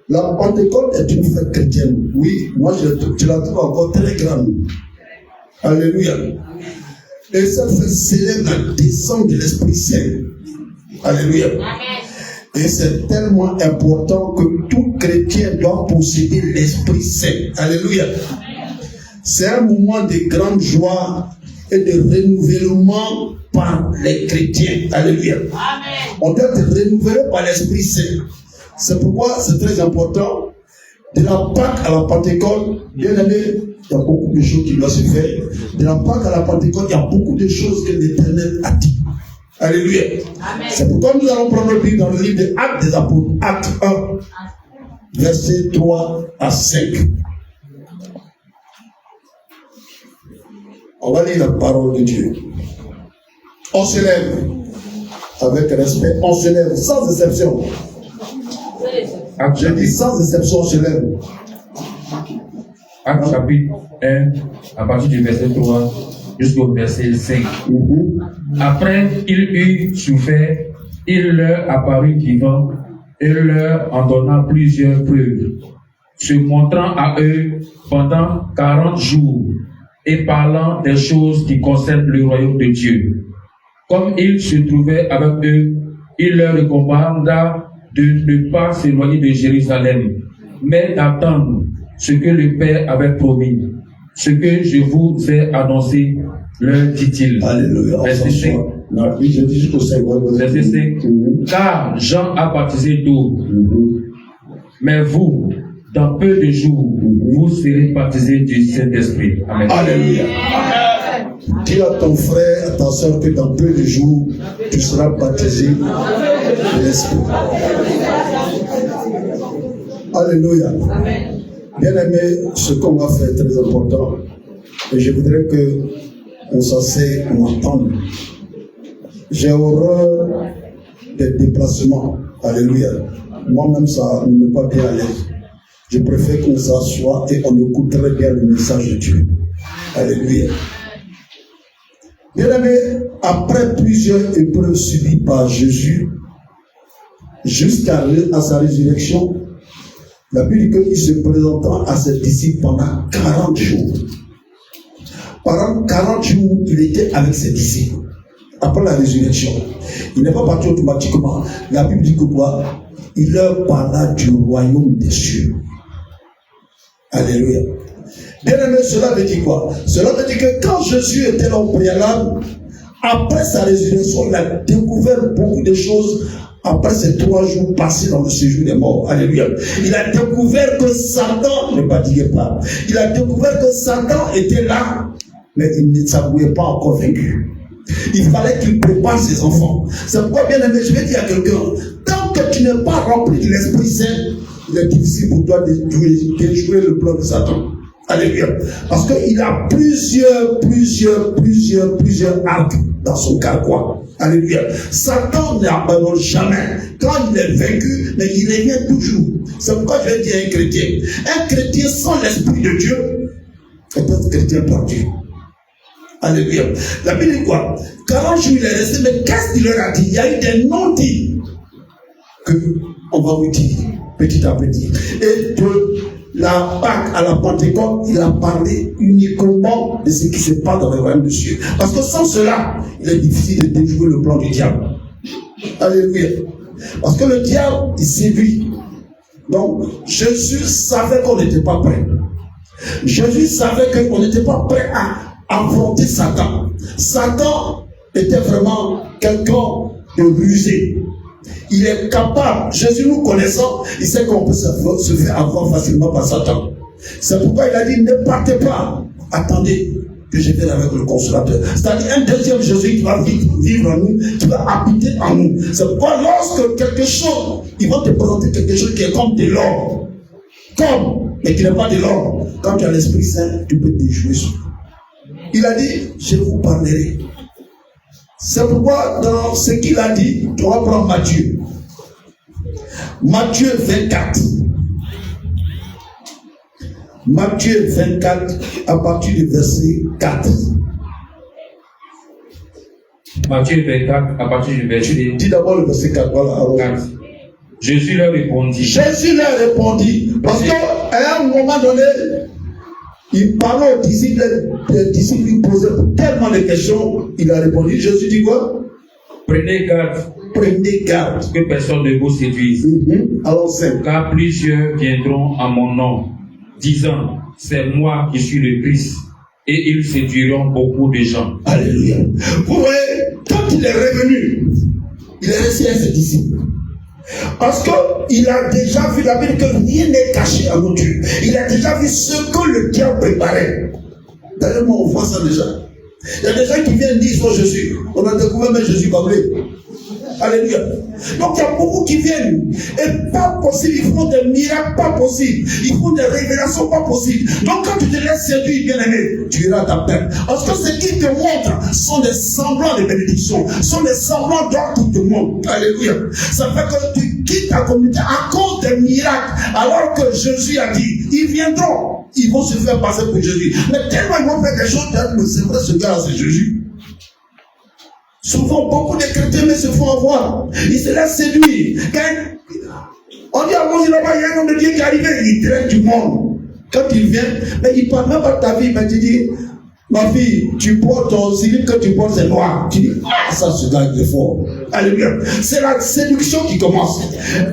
La Pentecôte est une fête chrétienne. Oui, moi je la trouve encore très grande. Alléluia. Et cette fête célèbre la descente de l'Esprit Saint. Alléluia. Et c'est tellement important que tout chrétien doit posséder l'Esprit Saint. Alléluia. C'est un moment de grande joie et de renouvellement par les chrétiens. Alléluia. On doit être renouvelé par l'Esprit Saint. C'est pourquoi c'est très important. De la Pâque à la Pentecôte, bien aimé, il y a beaucoup de choses qui doivent se faire. De la Pâque à la Pentecôte, il y a beaucoup de choses que l'Éternel a dit. Alléluia. Amen. C'est pourquoi nous allons prendre le livre dans le livre des Actes des Apôtres, Acte 1, versets 3 à 5. On va lire la parole de Dieu. On se lève avec respect. On se lève sans exception. Je dis sans exception, on se lève. Acte chapitre 1, à partir du verset 3 jusqu'au verset 5. Après qu'il eut souffert, il leur apparut vivant et leur en donna plusieurs preuves, se montrant à eux pendant 40 jours et parlant des choses qui concernent le royaume de Dieu. Comme il se trouvait avec eux, il leur recommanda de ne pas s'éloigner de Jérusalem, mais d'attendre ce que le Père avait promis. Ce que je vous ai annoncé, leur dit-il. Alléluia. Verset 5. Oui, je dis jusqu'au 5. Verset 5. Car Jean a baptisé d'eau, mais vous, dans peu de jours, vous serez baptisés du Saint-Esprit. Amen. Alléluia. Dis à ton frère, à ta soeur que dans peu de jours, tu seras baptisé de l'Esprit. Alléluia. Bien aimé, ce qu'on va faire est très important. Et je voudrais que on s'asseye, on entende. J'ai horreur des déplacements. Alléluia. Moi-même, ça ne me met pas bien à l'aise. Je préfère qu'on s'assoie et on écoute très bien le message de Dieu. Alléluia. Bien aimé, après plusieurs épreuves subies par Jésus, jusqu'à sa résurrection, la Bible dit qu'il se présentant à ses disciples pendant 40 jours. Pendant 40 jours, il était avec ses disciples. Après la résurrection, il n'est pas parti automatiquement. La Bible dit que quoi? Il leur parla du royaume des cieux. Alléluia. Bien aimé, cela veut dire quoi? Cela veut dire que quand Jésus était là au préalable, après sa résurrection, il a découvert beaucoup de choses après ces 3 jours passés dans le séjour des morts. Alléluia. Il a découvert que Satan ne badiguait pas. Il a découvert que Satan était là, mais il ne s'avouait pas encore vaincu. Il fallait qu'il prépare ses enfants. C'est pourquoi, bien aimé, je vais dire à quelqu'un, tant que tu n'es pas rempli de l'Esprit Saint, il est difficile pour toi d'échouer le plan de Satan. Alléluia. Parce qu'il a plusieurs arcs dans son carquois. Alléluia. Satan n'abandonne jamais. Quand il est vaincu, mais il revient toujours. C'est pourquoi je vais dire à un chrétien. Un chrétien sans l'Esprit de Dieu est un chrétien perdu. Alléluia. La Bible dit quoi? 40 jours il est resté, mais qu'est-ce qu'il leur a dit? Il y a eu des non-dits que on va vous dire petit à petit. Et de la Pâque à la Pentecôte, il a parlé uniquement de ce qui se passe dans le royaume de Dieu. Parce que sans cela, il est difficile de déjouer le plan du diable. Alléluia. Parce que le diable, il séduit. Donc, Jésus savait qu'on n'était pas prêt. Jésus savait qu'on n'était pas prêt à affronter Satan. Satan était vraiment quelqu'un de rusé. Il est capable, Jésus nous connaissant, il sait qu'on peut se faire avoir facilement par Satan. C'est pourquoi il a dit, ne partez pas, attendez que je vienne avec le consolateur. C'est-à-dire un deuxième Jésus qui va vivre en nous, qui va habiter en nous. C'est pourquoi lorsque quelque chose, il va te présenter quelque chose qui est comme de l'or, mais qui n'est pas de l'or. Quand tu as l'Esprit Saint, tu peux déjouer ça. Il a dit, je vous parlerai. C'est pourquoi dans ce qu'il a dit, tu vas prendre Matthieu. Matthieu 24. Matthieu 24 à partir du verset 4. Matthieu 24 à partir du verset 4. Dis d'abord le verset 4. Voilà. 4. Jésus leur répondit. Parce qu'à un moment donné, il parlait aux disciples, les disciples lui posaient tellement de questions, il a répondu. Jésus dit quoi? Prenez garde que personne ne vous séduise. Car plusieurs viendront à mon nom, disant, c'est moi qui suis le Christ. Et ils séduiront beaucoup de gens. Alléluia. Vous voyez, quand il est revenu, il est resté à ses disciples. Parce qu'il a déjà vu la Bible que rien n'est caché à nos dieux. Il a déjà vu ce que le diable préparait. D'ailleurs, on voit ça déjà. Il y a des gens qui viennent dire sur Jésus. On a découvert même Jésus parler. Alléluia. Donc il y a beaucoup qui viennent. Et pas possible, ils font des miracles pas possibles. Ils font des révélations pas possibles. Donc quand tu te laisses séduire, bien aimé, tu iras ta peine. Parce que ce qu'ils te montrent sont des semblants de bénédiction, sont des semblants d'or qu'ils te montrent. Alléluia. Ça fait que tu quittes ta communauté à cause des miracles. Alors que Jésus a dit, ils viendront. Ils vont se faire passer pour Jésus. Mais tellement ils vont faire des choses, c'est vrai, ce gars c'est Jésus. Souvent, beaucoup de chrétiens se font avoir. Ils se laissent séduire. Quand on dit à Moïse, là-bas, il y a un homme de Dieu qui est arrivé, il traite du monde. Quand il vient, mais il ne parle même pas de ta vie, mais tu dis, ma fille, tu portes ton slip que tu portes, c'est noir. Tu dis, ah, ça, ce gars, il est fort. Alléluia. C'est la séduction qui commence. Un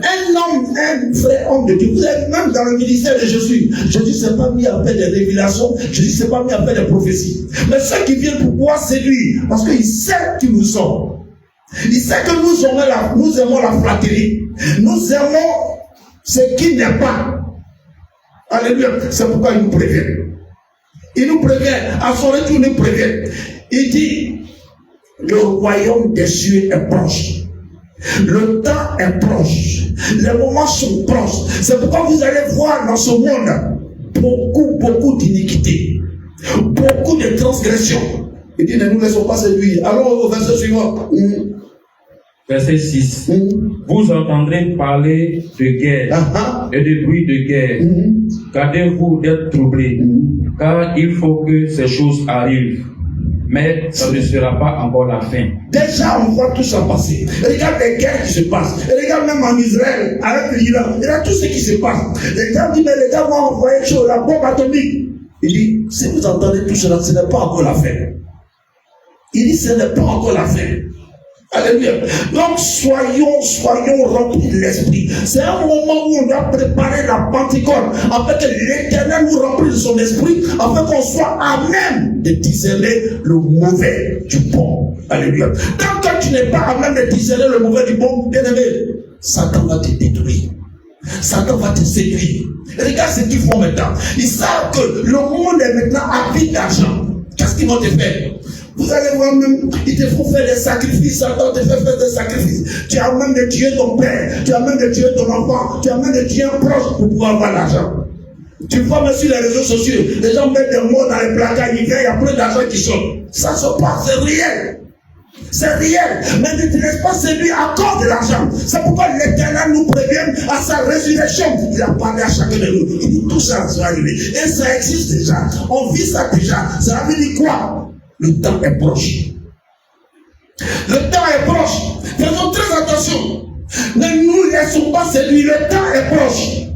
vrai homme de Dieu, vous êtes même dans le ministère de Jésus. Jésus ne s'est pas mis à faire des révélations, Jésus ne s'est pas mis à faire des prophéties. Mais ceux qui viennent pour pouvoir séduire, parce qu'il sait qui nous sommes. Il sait que nous aimons la flatterie. Nous aimons ce qui n'est pas. Alléluia. C'est pourquoi il nous prévient. Il nous prévient, à son retour, il nous prévient. Il dit, le royaume des cieux est proche. Le temps est proche. Les moments sont proches. C'est pourquoi vous allez voir dans ce monde beaucoup d'iniquités, beaucoup de transgressions. Il dit, ne nous laissons pas séduire. Allons au verset suivant. Verset 6. Vous entendrez parler de guerre et de bruit de guerre. Gardez-vous d'être troublés, car il faut que ces choses arrivent. Mais ça ne sera pas encore la fin. Déjà, on voit tout ça passer. Regarde les guerres qui se passent. Regarde même en Israël, avec l'Iran. Regarde tout ce qui se passe. Les gens disent, mais les gars vont envoyer sur la bombe atomique. Il dit, si vous entendez tout cela, ce n'est pas encore la fin. Il dit, ce n'est pas encore la fin. Alléluia. Donc, soyons remplis de l'esprit. C'est un moment où on doit préparer la Pentecôte, afin que l'Éternel nous remplisse de son esprit, afin qu'on soit à même de discerner le mauvais du bon. Alléluia. Tant que tu n'es pas à même de discerner le mauvais du bon, bien aimé, Satan va te détruire. Satan va te séduire. Regarde ce qu'ils font maintenant. Ils savent que le monde est maintenant avide d'argent. Qu'est-ce qu'ils vont te faire? Vous allez voir même, ils te font faire des sacrifices, Satan te fait faire des sacrifices. Tu as même de tuer ton père, tu as même de tuer ton enfant, tu as même de tuer un proche pour pouvoir avoir l'argent. Tu vois même sur les réseaux sociaux, les gens mettent des mots dans les placards, il y a plein d'argent qui sort. Ça se passe, c'est réel. C'est réel, mais ne te laisse pas séduire à cause de l'argent. C'est pourquoi l'Éternel nous prévient à sa résurrection. Il a parlé à chacun de nous. Il dit tout ça va arriver. Et ça existe déjà. On vit ça déjà. Ça veut dire quoi? Le temps est proche. Le temps est proche. Faisons très attention. Ne nous laissons pas séduire. Le temps est proche.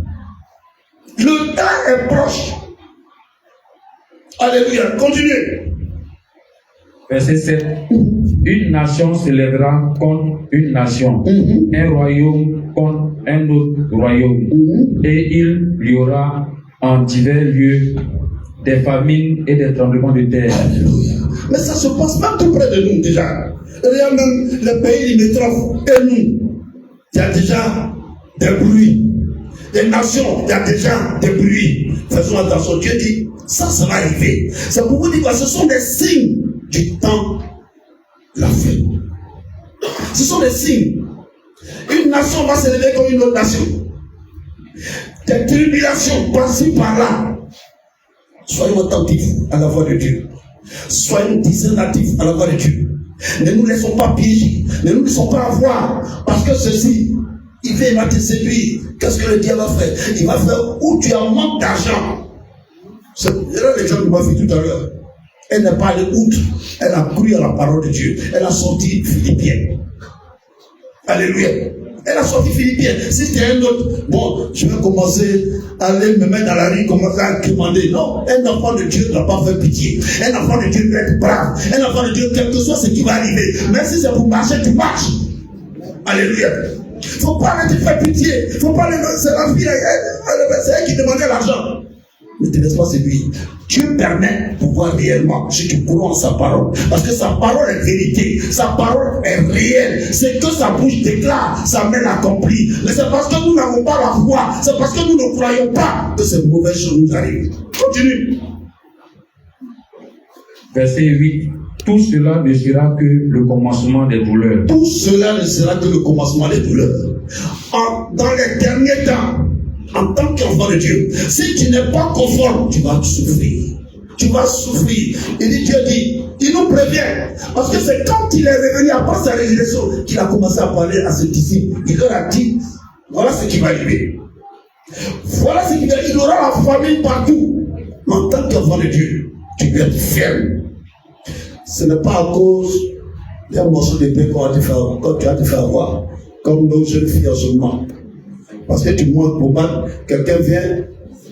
Le temps est proche. Alléluia. Continuez. Verset 7. Une nation se lèvera contre une nation, un royaume contre un autre royaume, et il y aura en divers lieux des famines et des tremblements de terre. Alléluia. Mais ça se passe même tout près de nous déjà. Regarde même le pays limitrophe et nous. Il y a déjà des bruits. Des nations, il y a déjà des bruits. Faisons attention. Dieu dit, ça va arriver. C'est pour vous dire que ce sont des signes du temps, la fin. Ce sont des signes. Une nation va se lever comme une autre nation. Des tribulations par-ci par-là. Soyons attentifs à la voix de Dieu. Soyons discernatifs à la voix de Dieu. Ne nous laissons pas piéger. Ne nous laissons pas avoir. Parce que ceci, il va te séduire. Qu'est-ce que le diable va faire? Il va faire où tu as manque d'argent. C'est là l'exemple que m'a fait tout à l'heure. Elle n'est pas allée outre. Elle a cru à la parole de Dieu. Elle a sorti Philippiens. Alléluia. Elle a sorti Philippiens. Si c'était un autre, bon, je vais commencer à aller me mettre dans la rue, commencer à demander. Non, un enfant de Dieu ne doit pas faire pitié. Un enfant de Dieu doit être brave. Un enfant de Dieu, quel que soit ce qui va arriver, même si c'est pour marcher, tu marches. Alléluia. Il ne faut pas aller te faire pitié. Il ne faut pas aller. C'est la fille, c'est elle qui demandait l'argent. Ne te laisse pas séduire. Dieu permet de pouvoir réellement, si tu crois en sa parole. Parce que sa parole est vérité. Sa parole est réelle. C'est que sa bouche déclare, sa main l'accomplit. Mais c'est parce que nous n'avons pas la foi. C'est parce que nous ne croyons pas que ces mauvaises choses nous arrivent. Continue. Verset 8. Tout cela ne sera que le commencement des douleurs. Tout cela ne sera que le commencement des douleurs. Dans les derniers temps, en tant qu'enfant de Dieu, si tu n'es pas conforme, tu vas souffrir. Tu vas souffrir. Et Dieu dit, il nous prévient. Parce que c'est quand il est revenu après sa résurrection qu'il a commencé à parler à ses disciples. Il leur a dit, voilà ce qui va arriver. Voilà ce qui va arriver. Il aura la famille partout. Mais en tant qu'enfant de Dieu, tu dois être ferme. Ce n'est pas à cause d'un morceau de pain quand tu vas te faire avoir. Comme nos jeunes filles en ce moment. Parce que tu montes pour battre, quelqu'un vient,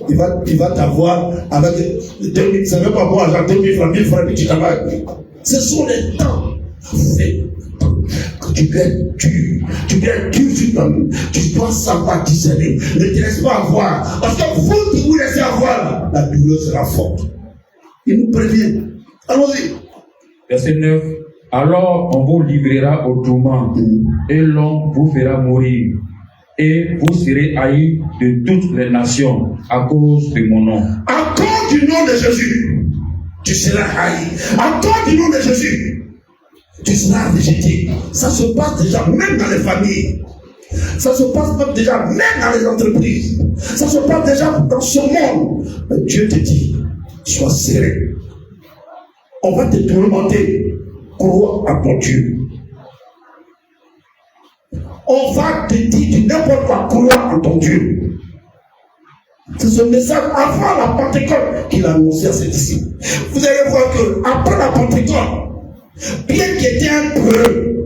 il va t'avoir avec 2000, ça ne veut pas voir, genre 2000 francs, 1000 francs, tu travailles. Ce sont les temps que tu dois être dur. Tu dois être dur sur toi-même. Tu dois savoir discerner. Ne te laisse pas avoir. Parce que vous qui vous laissez avoir, la douleur sera forte. Il nous prévient. Allons-y. Verset 9. Alors on vous livrera au tourment et l'on vous fera mourir. Et vous serez haïs de toutes les nations à cause de mon nom. À cause du nom de Jésus, tu seras haï. À cause du nom de Jésus, tu seras rejeté. Ça se passe déjà même dans les familles. Ça se passe déjà même dans les entreprises. Ça se passe déjà dans ce monde. Mais Dieu te dit, sois serré. On va te tourmenter. Crois à ton Dieu. On va te dire du n'importe quoi, croire en ton Dieu. C'est ce message avant la Pentecôte qu'il a annoncé à ses disciples. Vous allez voir que après la Pentecôte, bien qu'il était un preux,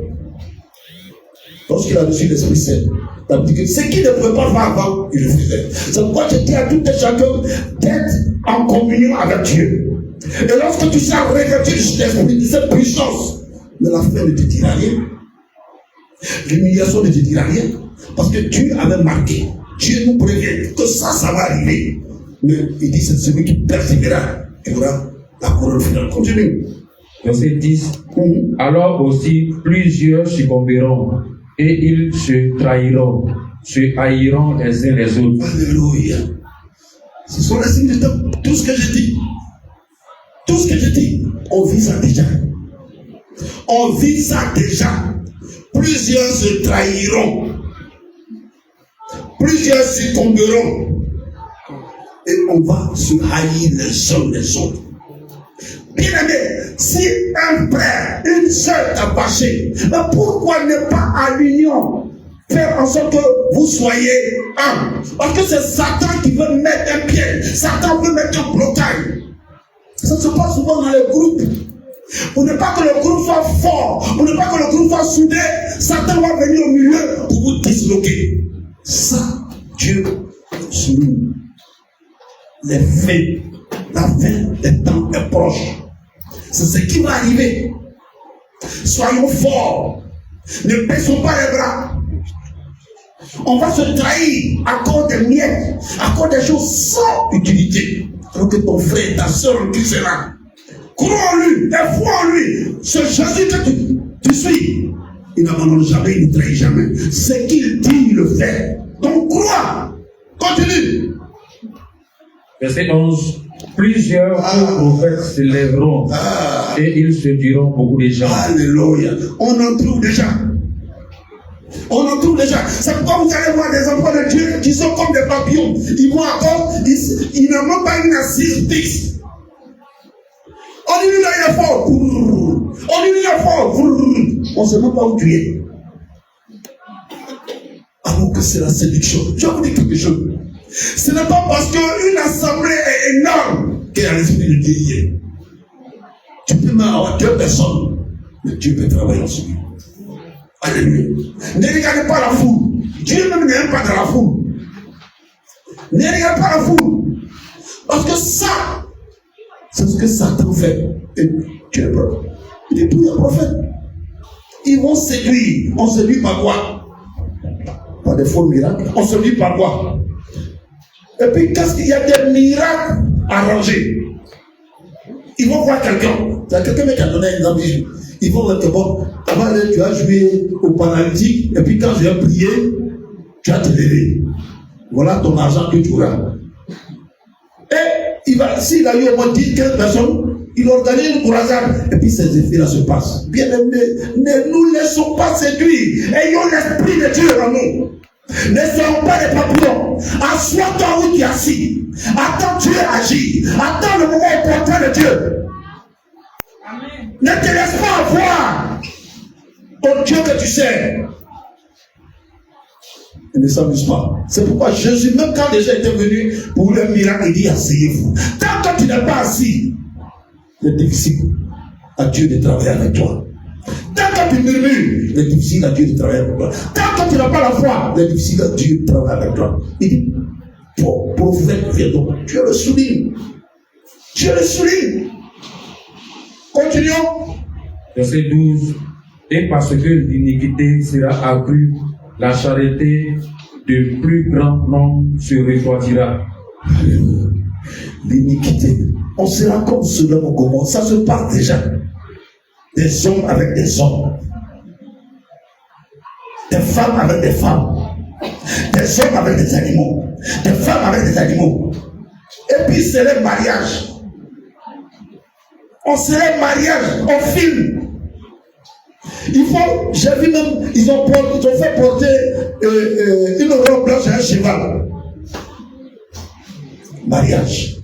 lorsqu'il a reçu l'Esprit Saint, il a dit que ce qu'il ne pouvait pas faire avant, il le faisait. C'est pourquoi je dis à tout un chacun d'être en communion avec Dieu. Et lorsque tu seras revêtu de l'Esprit, de cette puissance, mais la fin ne te dira rien. L'humiliation ne te dira rien. Parce que Dieu avait marqué. Dieu nous prévient que ça va arriver. Mais il dit c'est celui qui persévérera qui aura la couronne finale. Continue. Verset 10. Alors aussi plusieurs succomberont et ils se trahiront, se haïront les uns les autres. Alléluia. Ce sont les signes de temps. Tout ce que je dis. Tout ce que je dis, on vit ça déjà. On vit ça déjà. Plusieurs se trahiront. Plusieurs succomberont. Et on va se haïr les uns les autres. Bien aimé, si un frère, une sœur t'a fâché, mais pourquoi ne pas à l'union faire en sorte que vous soyez un? Parce que c'est Satan qui veut mettre un piège. Satan veut mettre un blocage. Ça se passe souvent dans les groupes. Pour ne pas que le groupe soit fort, pour ne pas que le groupe soit soudé, Satan va venir au milieu pour vous disloquer. Ça, Dieu souligne. Les faits, la fin des temps est proche. C'est ce qui va arriver. Soyons forts. Ne baissons pas les bras. On va se trahir à cause des miettes, à cause des choses sans utilité. Alors que ton frère, ta soeur, qui sera. Crois en lui, et foi en lui. Ce Jésus que tu suis, il n'abandonne jamais, il ne trahit jamais. Ce qu'il dit, il le fait. Donc crois. Continue. Verset 11. Plusieurs prophètes se lèveront et ils se diront beaucoup de gens. Alléluia. On en trouve déjà. On en trouve déjà. C'est pourquoi vous allez voir des enfants de Dieu qui sont comme des papillons. Ils vont à cause, ils n'ont même pas une assise fixe. On dit lui là il est fort. On dit lui il est fort. On ne sait même pas où tu es. Alors que c'est la séduction. Je vais vous dire quelque chose. Ce n'est pas parce qu'une assemblée est énorme qu'il y a l'esprit de Dieu y est. Tu peux même avoir 2 personnes, mais Dieu peut travailler ensemble. Alléluia. Ne regardez pas la foule. Dieu même n'aime pas dans la foule. Ne regardez pas la foule. Parce que ça, c'est ce que Satan fait. Et Dieu est prêt. Il est tout un prophète. Ils vont séduire. On séduit par quoi? Par des faux miracles. On séduit par quoi? Et puis, qu'est-ce qu'il y a des miracles arrangés? Ils vont voir quelqu'un. C'est quelqu'un qui a donné un exemple. Ils vont voir que bon, avant tu as joué au paralytique, et puis quand je vais prier, tu vas te lever. Voilà ton argent que tu auras. Et s'il a eu au moins 10-15 personnes, il organise une croisade, et puis ces effets-là se passent. Bien aimés, ne nous laissons pas séduire. Ayons l'esprit de Dieu en nous. Ne soyons pas des papillons. Assois-toi où tu es assis. Attends Dieu agir. Attends le moment opportun de Dieu. Amen. Ne te laisse pas avoir au Dieu que tu sais. Il ne s'amuse pas. C'est pourquoi Jésus, même quand les gens étaient venus pour le miracle, il dit asseyez-vous. Tant que tu n'es pas assis, c'est difficile à Dieu de travailler avec toi. Tant que tu murmures, c'est difficile à Dieu de travailler avec toi. Tant que tu n'as pas la foi, c'est difficile à Dieu de travailler avec toi. Il dit, prophète, viens donc. Dieu le souligne. Dieu le souligne. Continuons. Verset 12. Et parce que l'iniquité sera accrue, la charité de plus grand nombre se refroidira. L'iniquité. On sera comme Sodome et Gomorrhe. Ça se passe déjà. Des hommes avec des hommes. Des femmes avec des femmes. Des hommes avec des animaux. Des femmes avec des animaux. Et puis c'est le mariage. On serait mariage, on filme. J'ai vu même, ils ont fait porter une robe blanche à un cheval. Mariage.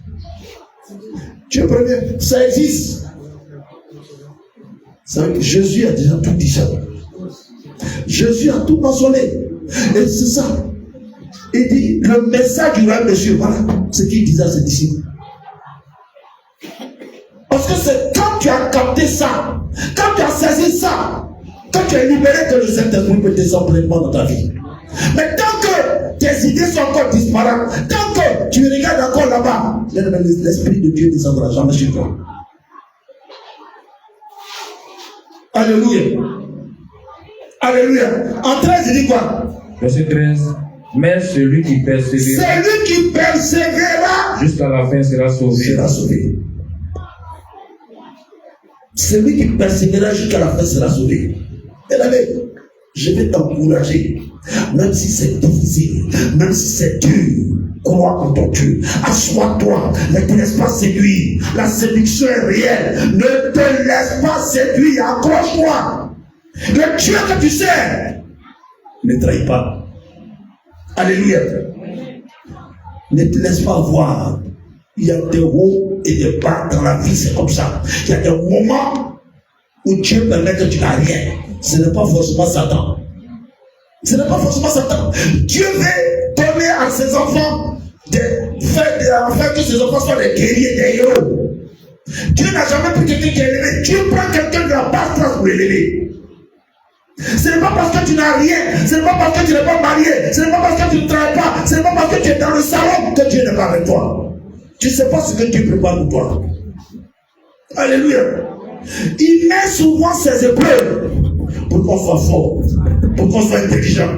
Dieu premier, ça existe. Jésus a déjà tout dit ça. Jésus a tout mentionné. Et c'est ça. Il dit, le message du royaume de Dieu, voilà ce qu'il disait à ses disciples. Parce que c'est quand tu as capté ça, quand tu as saisi ça, quand tu es libéré que le Saint-Esprit peut descendre pleinement dans ta vie. Mais tant que tes idées sont encore disparates, tant que tu regardes encore là-bas, l'Esprit de Dieu ne descendra jamais sur toi. Alléluia. Alléluia. En 13, il dit quoi? Verset 13. Mais celui qui persévérera jusqu'à la fin sera sauvé. Celui qui persévérera jusqu'à la fin sera sauvé. Et là, je vais t'encourager, même si c'est difficile, même si c'est dur, crois en ton Dieu. Assois-toi, ne te laisse pas séduire. La séduction est réelle. Ne te laisse pas séduire, accroche-toi. Le Dieu que tu sais, ne trahis pas. Alléluia. Ne te laisse pas voir. Il y a des hauts et des bas dans la vie, c'est comme ça. Il y a des moments où Dieu permet que tu n'as rien. Ce n'est pas forcément Satan. Ce n'est pas forcément Satan. Dieu veut donner à ses enfants faire que ses enfants soient des guerriers, des héros. Dieu n'a jamais pris quelqu'un qui est élevé. Dieu prend quelqu'un de la basse classe pour l'élever. Ce n'est pas parce que tu n'as rien, ce n'est pas parce que tu n'es pas marié, ce n'est pas parce que tu ne travailles pas, ce n'est pas parce que tu es dans le salon que Dieu n'est pas avec toi. Tu ne sais pas ce que Dieu prépare pour toi. Alléluia. Il met souvent ses épreuves pour qu'on soit fort, pour qu'on soit intelligent,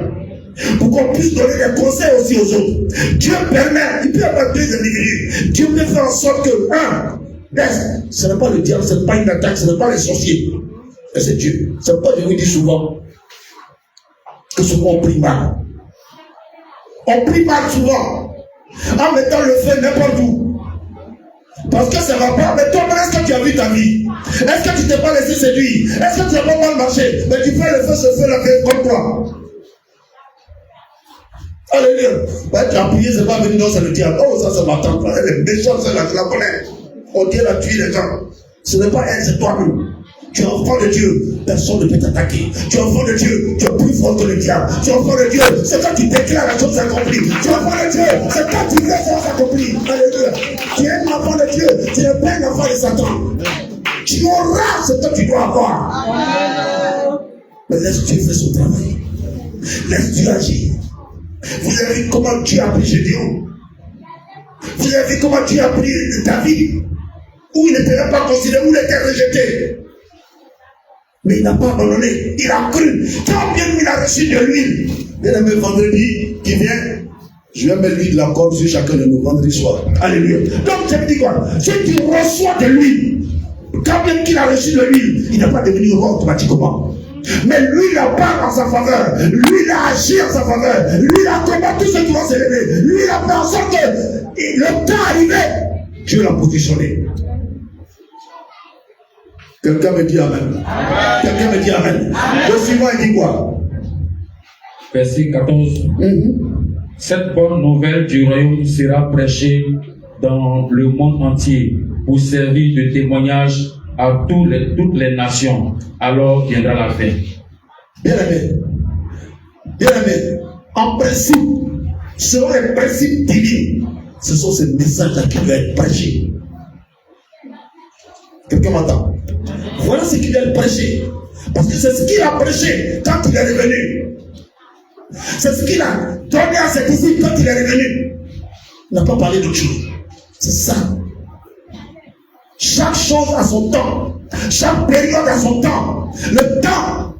pour qu'on puisse donner des conseils aussi aux autres. Dieu permet, il peut y avoir deux individus. Dieu peut faire en sorte que, ce n'est pas le diable, ce n'est pas une attaque, ce n'est pas les sorciers. Et c'est Dieu. C'est pourquoi je vous dis souvent que souvent on prie mal. On prie mal souvent en mettant le feu n'importe où. Parce que ça ne va pas. Mais toi, est-ce que tu as vu ta vie? Est-ce que tu t'es pas laissé séduire? Est-ce que tu n'as pas mal marché? Mais tu fais le feu, ce feu-là comme toi. Alléluia. Tu as prié, c'est pas venu, non, c'est le diable. Oh, ça ma tante. Elle est méchante, c'est la connaît. On dit elle a tué les gens. Ce n'est pas elle, c'est toi-même. Tu es enfant de Dieu, personne ne peut t'attaquer. Tu es enfant de Dieu, tu es plus fort que le diable. Tu es enfant de Dieu, c'est quand tu déclares la chose accomplie. Tu es enfant de Dieu, c'est quand tu veux la chose accomplie. Alléluia. Tu es un enfant de Dieu, tu n'es pas un enfant de Satan. Tu auras ce que tu dois avoir. Mais laisse Dieu faire son travail. Laisse Dieu agir. Vous avez vu comment Dieu a pris Gédéon? Vous avez vu comment Dieu a pris David? Où il n'était même pas considéré, où il était rejeté. Mais il n'a pas abandonné. Il a cru. Quand bien il a reçu de l'huile. Bien aimé, vendredi qui vient, je vais mettre l'huile de la corde sur chacun de nous vendredi soir. Alléluia. Donc, ça veut dire quoi? Si tu reçois de l'huile, quand même qu'il a reçu de l'huile, il n'a pas devenu roi automatiquement. Mais lui, il a parlé en sa faveur. Lui, il a agi en sa faveur. Lui, il a combattu tous ceux qui vont s'élever. Lui, il a fait en sorte que le temps arrivé, Dieu l'a positionné. Quelqu'un me dit Amen. Quelqu'un me dit Amen. Le suivant, il dit quoi? Verset 14. Cette bonne nouvelle du royaume sera prêchée dans le monde entier pour servir de témoignage à toutes les nations. Alors viendra la fin. Bien aimé. Bien aimé. En principe, selon les principes divins, ce sont ces messages-là qui doivent être prêchés. Quelqu'un m'entend? Voilà ce qu'il doit prêcher. Parce que c'est ce qu'il a prêché quand il est revenu. C'est ce qu'il a donné à ses disciples quand il est revenu. Il n'a pas parlé d'autre chose. C'est ça. Chaque chose a son temps. Chaque période a son temps. Le temps,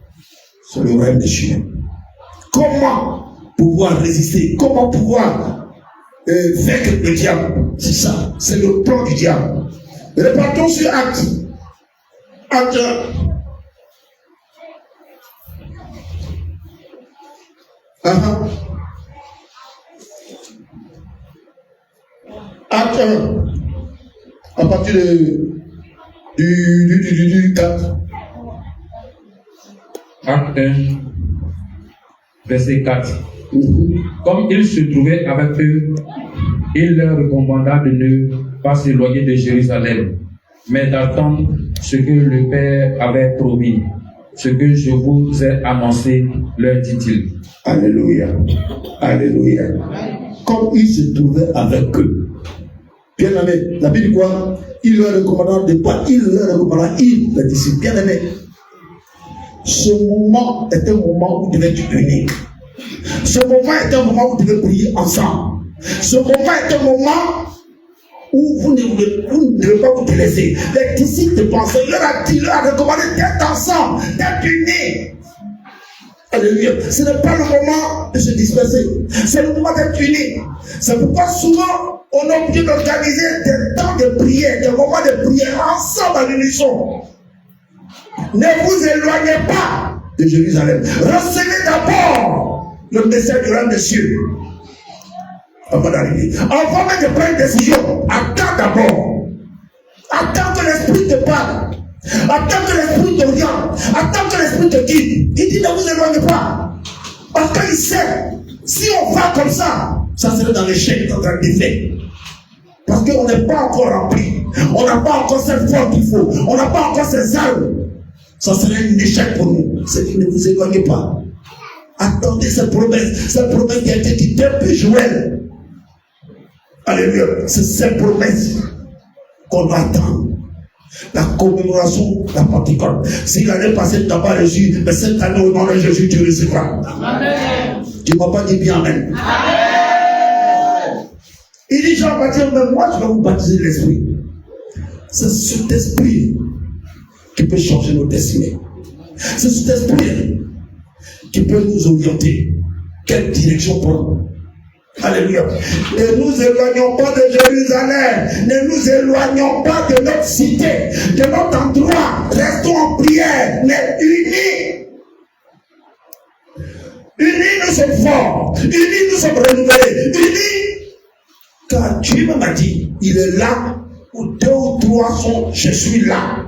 c'est le royaume des cieux. Comment pouvoir résister? Comment pouvoir vaincre le diable? C'est ça. C'est le plan du diable. Repartons sur Acte. Acte 1. Acte 1. À partir du 4. Acte 1, verset 4. Comme il se trouvait avec eux, il leur recommanda de ne pas s'éloigner de Jérusalem, mais d'attendre ce que le Père avait promis. Ce que je vous ai annoncé, leur dit-il. Alléluia. Alléluia. Comme il se trouvait avec eux. Bien aimé, la Bible dit quoi? Il leur recommanda de pas, il leur recommanda, il, les disciples. Bien aimé, ce moment est un moment où vous devez être unique. Ce moment est un moment où vous devez prier ensemble. Ce moment est un moment où vous ne devez pas vous délaisser. Les disciples de penser, il leur a recommandé d'être ensemble, d'être unis. Alléluia. Ce n'est pas le moment de se disperser. C'est le moment d'être unis. C'est pourquoi souvent, on a obligé d'organiser des temps de prière, des moments de prière ensemble à l'unisson. Ne vous éloignez pas de Jérusalem. Recevez d'abord le message du royaume des cieux avant d'arriver. Avant même de prendre une décision, attends d'abord. Attends que l'esprit te parle. Attends que l'esprit t'oriente. Attends que l'esprit te guide. Il dit ne vous éloignez pas. Parce qu'il sait, si on va comme ça serait dans l'échec, dans le défait. Parce qu'on n'est pas encore rempli. On n'a pas encore cette force qu'il faut. On n'a pas encore ces armes. Ça serait un échec pour nous. C'est dit ne vous éloignez pas. Attendez cette promesse qui a été dite depuis Joël. Alléluia. C'est cette promesse qu'on doit attendre. La commémoration de la Pentecôte. Si l'année passée tu n'as pas reçu, mais cette année au nom de Jésus tu recevras. Amen. Tu ne m'as pas dit bien Amen. Amen. Il dit Jean-Baptiste, mais moi je vais vous baptiser l'esprit. C'est cet esprit qui peut changer nos destinées. C'est cet esprit qui peut nous orienter. Quelle direction prendre? Alléluia. Ne nous éloignons pas de Jérusalem. Ne nous éloignons pas de notre cité, de notre endroit. Restons en prière, mais unis. Unis, nous sommes forts. Unis, nous sommes renouvelés. Unis, car Dieu m'a dit, il est là où 2 ou 3 sont, je suis là.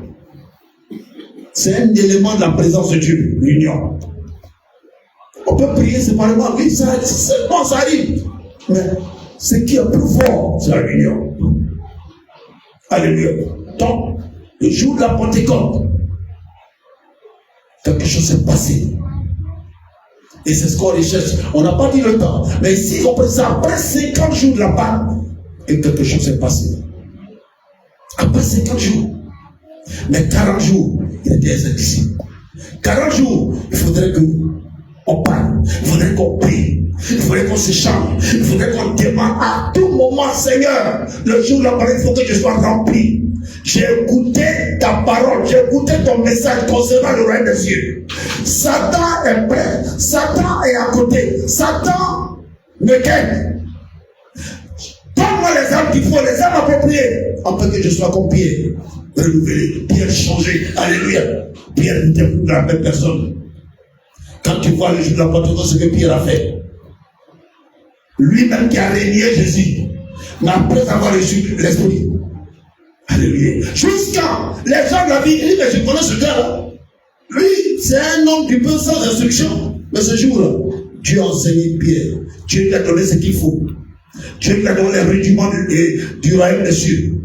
C'est un élément de la présence de Dieu, l'union. On peut prier séparément, oui, ça arrive. Mais ce qui est plus fort, c'est la l'union. Alléluia. Donc, le jour de la Pentecôte, quelque chose s'est passé. Et c'est ce qu'on recherche. On n'a pas dit le temps. Mais si on prend ça après 50 jours de la Pâque, et quelque chose s'est passé. Après 50 jours. Mais 40 jours, il était ses disciples. 40 jours, il faudrait qu'on parle, il faudrait qu'on prie, il faudrait qu'on s'échange, il faudrait qu'on demande à tout moment, Seigneur, le jour de la parole, il faut que je sois rempli. J'ai écouté ta parole, j'ai écouté ton message concernant le royaume des cieux. Satan est prêt, Satan est à côté, Satan me gagne. Donne-moi les âmes qu'il faut, les âmes appropriées, afin que je sois comme Pierre, renouvelé, Pierre changé. Alléluia. Pierre n'était plus la même personne. Quand tu vois le jour de la Pentecôte, ce que Pierre a fait, lui-même qui a régné Jésus, mais après avoir reçu l'Esprit, alléluia. Jusqu'à les gens de la vie, il dit, mais je connais ce gars-là. Lui, c'est un homme qui peut sans instruction. Mais ce jour-là, Dieu a enseigné Pierre. Dieu lui a donné ce qu'il faut. Dieu lui a donné les rudiments du royaume des cieux.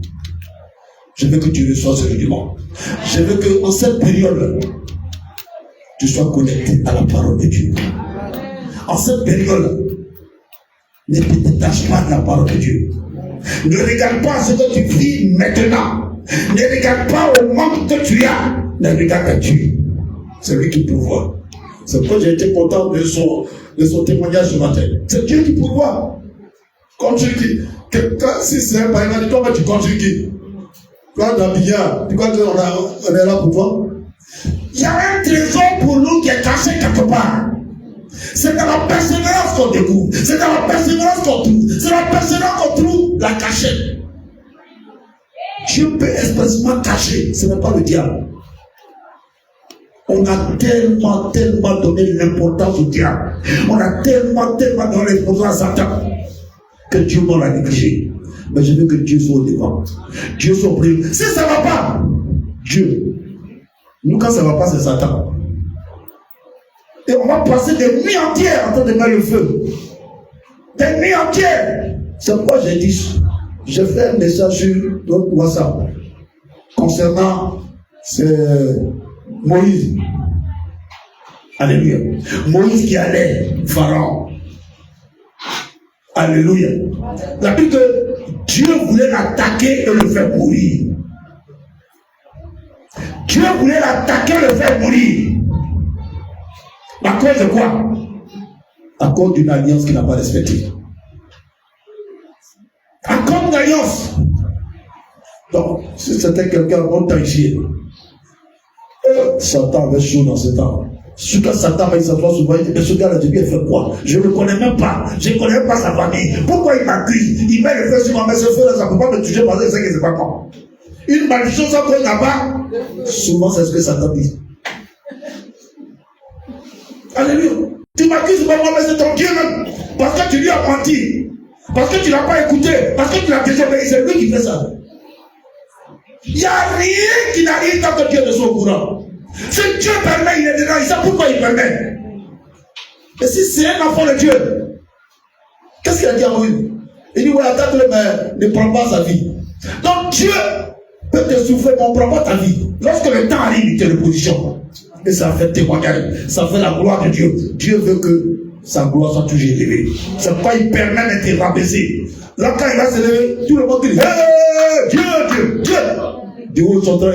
Je veux que tu reçoives ce rudiment. Je veux que en cette période, tu sois connecté à la parole de Dieu. En cette période, ne te détache pas de la parole de Dieu. Ne regarde pas ce que tu vis maintenant. Ne regarde pas au manque que tu as. Ne regarde à Dieu. C'est lui qui pourvoit. C'est pourquoi j'ai été content de son témoignage ce matin. C'est Dieu qui pourvoit. Contre qui? Si c'est un païen, toi, tu contre qui? Toi, dans le billard, tu crois qu'on est là pour toi? Il y a un trésor pour nous qui est caché quelque part. C'est dans la persévérance qu'on découvre. C'est dans la persévérance qu'on trouve. C'est dans la persévérance qu'on trouve la cachette. Dieu peut expressément cacher. Ce n'est pas le diable. On a tellement donné l'importance au diable. On a tellement donné l'importance à Satan que Dieu m'en a négligé. Mais je veux que Dieu soit au devant. Dieu soit au premier. Si ça ne va pas, Dieu. Nous, quand ça ne va pas, c'est Satan. Et on va passer des nuits entières en train de mettre le feu. Des nuits entières. C'est pourquoi j'ai dit, j'ai fait un message sur notre WhatsApp concernant Moïse. Alléluia. Moïse qui allait, Pharaon. Alléluia. La Bible dit que Dieu voulait l'attaquer et le faire mourir. Dieu voulait l'attaquer et le faire mourir. À cause de quoi? À cause d'une alliance qu'il n'a pas respectée. À cause d'une alliance. Donc, si c'était quelqu'un d'autre ici, Satan avait chaud dans ce temps. Ce que Satan va s'asseoir souvent, il dit, mais ce gars-là, Dieu, il fait quoi? Je ne le connais même pas. Je ne connais même pas sa famille. Pourquoi il m'accuse? Il met le feu sur moi, mais ce feu-là, ça ne peut pas me toucher parce que c'est que c'est pas quoi. Une malédiction sans cause là-bas, souvent c'est ce que Satan dit. Alléluia. Tu m'accuses pas moi, mais c'est ton Dieu même. Parce que tu lui as menti. Parce que tu ne l'as pas écouté. Parce que tu l'as désobéi. C'est lui qui fait ça. Il n'y a rien qui n'arrive tant que Dieu ne soit au courant. Si Dieu permet, il est dedans. Il sait pourquoi il permet. Et si c'est un enfant de Dieu, qu'est-ce qu'il a dit à Moïse? Il dit, ouais, attaque-le, mais ne prends pas sa vie. Donc Dieu peut te souffrir, mais on ne prend pas ta vie. Lorsque le temps arrive, il te repositionne. Et ça fait témoignage. Ça fait la gloire de Dieu. Dieu veut que sa gloire soit toujours élevée. C'est pourquoi il permet d'être rabaissé. Là, quand il va se lever, tout le monde dit, hey, Dieu, Dieu, Dieu. Dieu,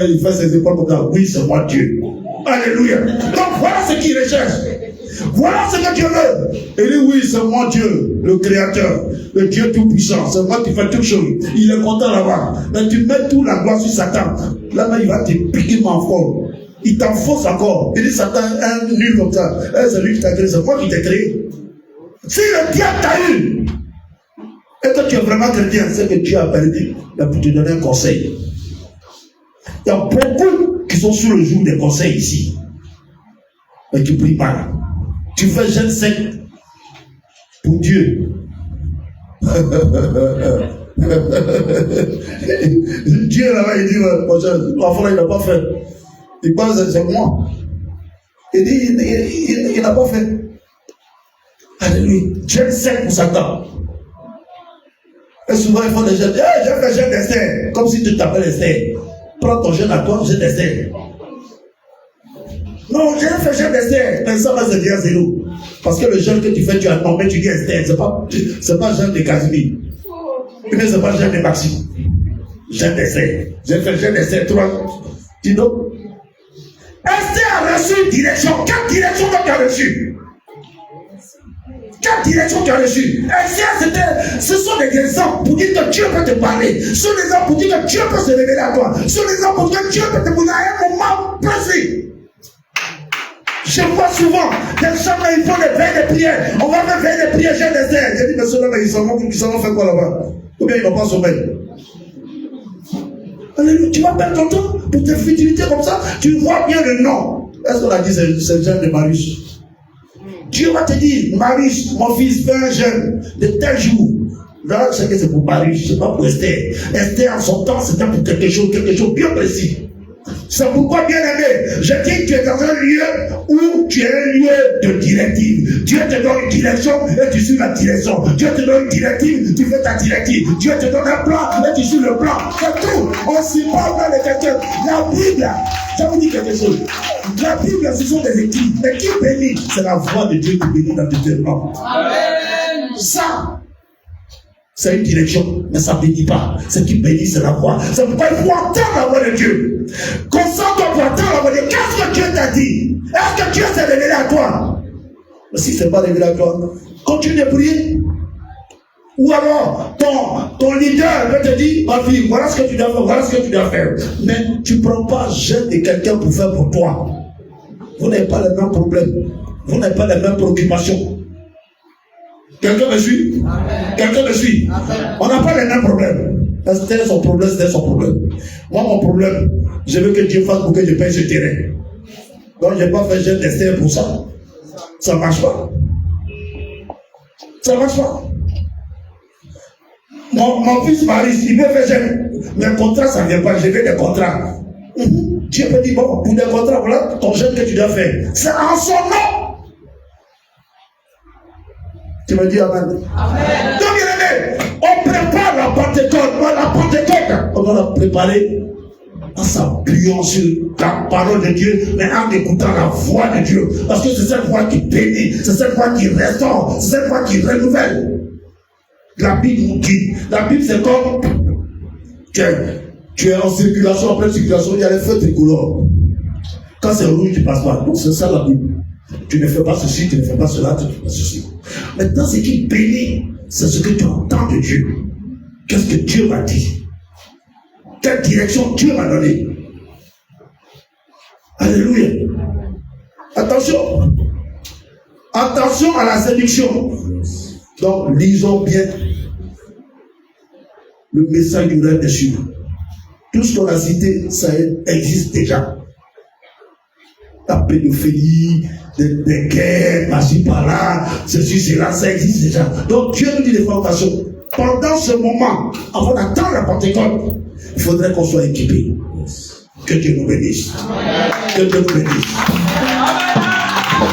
il fait ses épaules comme ça. Oui, c'est moi Dieu. Alléluia. Donc voilà ce qu'il recherche. Voilà ce que Dieu veut. Il dit, oui, c'est moi Dieu, le Créateur, le Dieu Tout-Puissant. C'est moi qui fais toutes choses. Il est content là-bas. Mais tu mets toute la gloire sur Satan. Là-bas, il va te piquer encore. Il t'enfonce encore. Il dit, Satan, un nul comme ça. C'est lui qui t'a créé. C'est moi qui t'ai créé. Si le diable t'a eu, et que tu es vraiment chrétien, c'est que Dieu a perdu. Il a pu te donner un conseil. Il y a beaucoup qui sont sous le joug des conseils ici. Mais tu pries pas. Tu fais jeûne sec pour Dieu. Dieu là-bas, il dit, l'enfant là, il n'a pas fait. Il pense que c'est moi. Il dit, il n'a pas fait. Alléluia. Jeûne sec pour Satan. Et souvent, ils font des jeûnes. Hey, j'ai fait jeûne d'Esther. Comme si tu t'appelles Esther. Prends ton jeûne à toi, jeûne d'Esther. Non, j'ai fait jeûne d'Esther. Mais ça va se dire à zéro. Parce que le jeûne que tu fais, tu as nommé, tu dis Esther. C'est pas jeûne de Casimir. Mais c'est pas jeûne de Maxime. Jeûne d'Esther. J'ai fait jeûne d'Esther 3. Dis donc. Esther a reçu une direction. Quelle direction tu as reçue? Quelle direction tu as reçue? Esther, ce sont des exemples pour dire que Dieu peut te parler. Ce sont des exemples pour dire que Dieu peut se révéler à toi. Ce sont des exemples pour dire que Dieu peut te parler à un moment précis. Je vois souvent des gens là, ils font des veilles de prière. On va faire veille de prière chez Esther. J'ai dit, mais ceux-là, ils s'en vont faire quoi là-bas? Ou bien ils ne vont pas sommeil. Alléluia. Tu vas perdre ton temps pour tes futilités comme ça. Tu vois bien le nom. Est-ce qu'on a dit c'est le jeûne de Marius? Dieu va te dire, Marius, mon fils, fais un jeûne de tel jour. Là, je sais que c'est pour Marius, c'est pas pour Esther. Esther, en son temps, c'était pour quelque chose bien précis. C'est pourquoi, bien aimé, je dis que tu es dans un lieu où tu es un lieu de directive. Dieu te donne une direction et tu suis la direction. Dieu te donne une directive, tu fais ta directive. Dieu te donne un plan et tu suis le plan. C'est tout. On s'y parle dans les quelqu'un. La Bible, ça vous dit quelque chose. La Bible, ce sont des équipes. L'équipe bénie, c'est la voix de Dieu qui bénit dans le développement. Amen. Ça, c'est une direction, mais ça ne bénit pas. Ce qui bénit, c'est la voix. C'est pourquoi il faut entendre la voix de Dieu. Concentre-toi pour entendre la voix de Dieu. Qu'est-ce que Dieu t'a dit? Est-ce que Dieu s'est révélé à toi? Mais si ce n'est pas révélé à toi, continue de prier. Ou alors, ton leader peut te dire, ma fille, voilà ce que tu dois faire, voilà ce que tu dois faire. Mais tu ne prends pas jeûne de quelqu'un pour faire pour toi. Vous n'avez pas les mêmes problèmes. Vous n'avez pas les mêmes préoccupations. Quelqu'un me suit? Quelqu'un me suit? On n'a pas les mêmes problèmes. C'était son problème, c'était son problème. Moi, mon problème, je veux que Dieu fasse pour que je paye ce terrain. Donc, je n'ai pas fait jeûne d'Esther pour ça. Ça ne marche pas. Ça ne marche pas. Mon fils Marie, il veut faire jeûne. Mais le contrat, ça ne vient pas. Je veux des contrats. Dieu peut dire, bon, pour des contrats, voilà ton jeûne que tu dois faire. C'est en son nom. Tu me dis amen. Amen. Donc, bien aimé, on prépare la Pentecôte. La Pentecôte, on doit la préparer en s'appuyant sur la parole de Dieu, mais en écoutant la voix de Dieu. Parce que c'est cette voix qui bénit, c'est cette voix qui restaure, c'est cette voix qui renouvelle. La Bible nous dit, la Bible c'est comme tu es en circulation, en pleine circulation, il y a les feux tricolores. Quand c'est rouge, tu ne passes pas. Donc c'est ça la Bible. Tu ne fais pas ceci, tu ne fais pas cela, tu ne fais pas ceci. Maintenant, ce qui bénit, c'est ce que tu entends de Dieu. Qu'est-ce que Dieu m'a dit? Quelle direction Dieu m'a donnée? Alléluia. Attention. Attention à la séduction. Donc, lisons bien le message du règne des cieux. Tout ce qu'on a cité, ça existe déjà. La pédophilie, des guerres, par-ci, par-là, ceci, cela, ça existe déjà. Donc Dieu nous dit des formations. Pendant ce moment, avant d'attendre la Pentecôte, il faudrait qu'on soit équipé. Que Dieu nous bénisse. Que Dieu nous bénisse.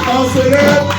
On se lève.